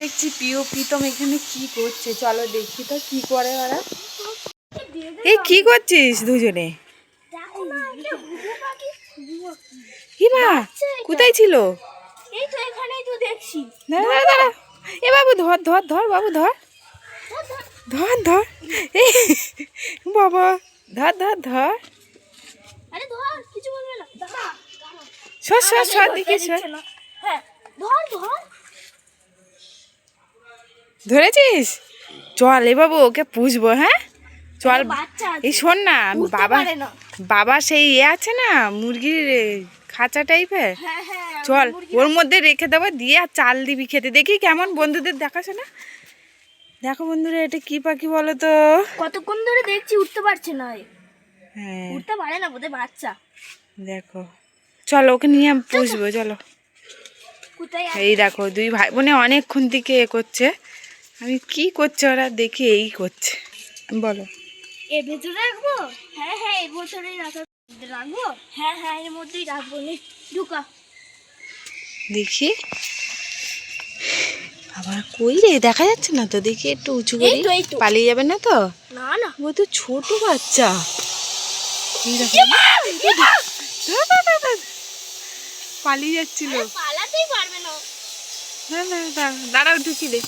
দেখছি পিও প্রীতম এখানে কি করছে, চলো দেখি তো কি করে ওরা। এই কি করছিস দুজনে? কোথায় ছিল? এ বাবু ধর ধর ধর, বাবু ধর ধর ধর, এই বাবা ধর ধর ধর, সর সর সর, দেখি সর। ধরেছিস? চল এ বাবু ওকে পুষবো। হ্যাঁ চল, এই শোন না, বাবা বাবা সেই আছে না মুরগির খাঁচা টাইপের, চল ওর মধ্যে রেখে দেবো, দিয়ে আর চাল দিবি খেতে, দেখি কেমন বন্ধুদের দেখাশোনা। দেখো বন্ধুরা এটা কি পাখি বলো তো? কতক্ষণ ধরে দেখছি উঠতে পারছে না। হ্যাঁ উঠতে পারে না বোধহয় বাচ্চা। দেখো চলো ওকে নিয়ে পুষবো, চলো। এই দেখো দুই ভাই বোনে অনেকক্ষণ থেকে এ করছে, আমি কি করছে ওরা দেখি, এই করছে। বলো এর ভেতরে রাখবো? হ্যাঁ হ্যাঁ এর ভেতরেই রাখবো। হ্যাঁ হ্যাঁ এর মধ্যেই রাখবো, নে ঢুকা। দেখি আবার কই রে, দেখা যাচ্ছে না তো, দেখি একটু উঁচু করি, পালিয়ে যাবে না তো? না না, ও তো ছোট বাচ্চা। পালিয়ে যাচ্ছিল, পালাতেই পারবে না। না না দাঁড়াও ঢুকি দে।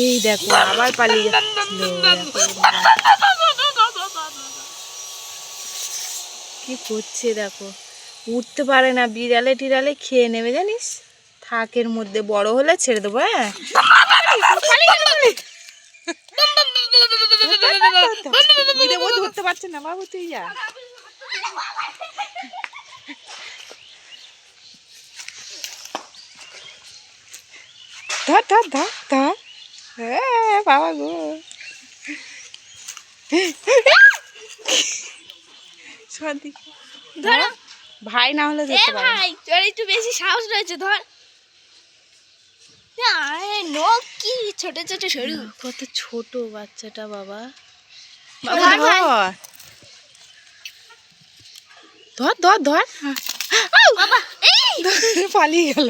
এই দেখো আবার পালিয়ে যাচ্ছিল, কি করছে দেখো, উঠতে পারে না, বিড়ালে টিড়ালে খেয়ে নেবে জানিস, থাকের মধ্যে, বড় হলে ছেড়ে দেবো। হ্যাঁ ও ধরতে পারছে না বাবু, তুই যা। ধর ধর ধর ধর, হ্যাঁ বাবা গো, ধর ভাই না হলে ধরতে পারে। ভাই তোর একটু বেশি সাহস রয়েছে, ধর। নখ কি ছোট ছোট সরু, কত ছোট বাচ্চাটা বাবা। ধর ধর ধর, বাবা পালিয়ে গেল,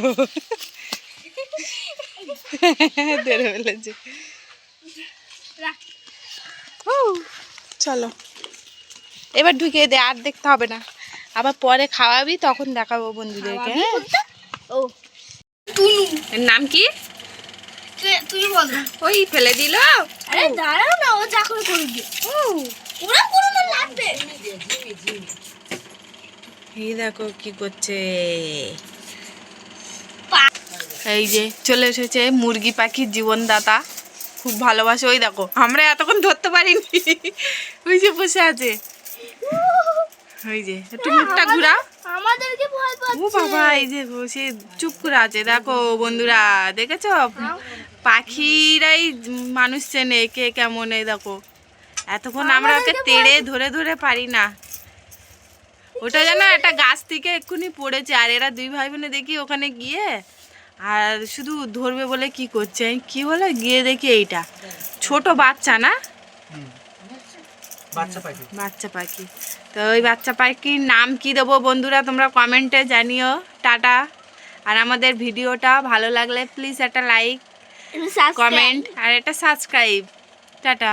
ধরে ফেলেছে। চলো এবার ঢুকিয়ে দে, আর দেখতে হবে না, আবার পরে খাওয়াবি তখন দেখাবো বন্ধুদেরকে। হ্যাঁ ও এর নাম কি তুই বল। ওই ফেলে দিল। আরে দাঁড়াও না, ও যা করে করুক। ও ওরা কোনো না লাগবে। এই দেখো কি করছে, এই যে চলে এসেছে মুরগি পাখির জীবনদাতা, খুব ভালোবাসে। ওই দেখো আমরা এতক্ষণ ধরতে পারিনি, ওই যে বসে আছে, ওই যে একটু মুখটা ঘুরাও। আমাদেরকে ভয় পাচ্ছে। ও বাবা এই যে বসে চুপ করে আছে, দেখো বন্ধুরা দেখেছো, পাখিরাই মানুষ চেনে কে কেমন। এই দেখো এতক্ষণ আমরা ওকে তেড়ে ধরে ধরে পারি না, ওটা যেন একটা গাছ থেকে এক্ষুনি পড়েছে, আর এরা দুই ভাই বোনে দেখি ওখানে গিয়ে আর শুধু ধরবে বলে কি করছে, কি বলে গিয়ে দেখি এইটা ছোট বাচ্চা না, বাচ্চা পাখি। তো ওই বাচ্চা পাখির নাম কি দেবো বন্ধুরা তোমরা কমেন্টে জানিও। টাটা। আর আমাদের ভিডিওটা ভালো লাগলে প্লিজ একটা লাইক, কমেন্ট আর একটা সাবস্ক্রাইব। টাটা।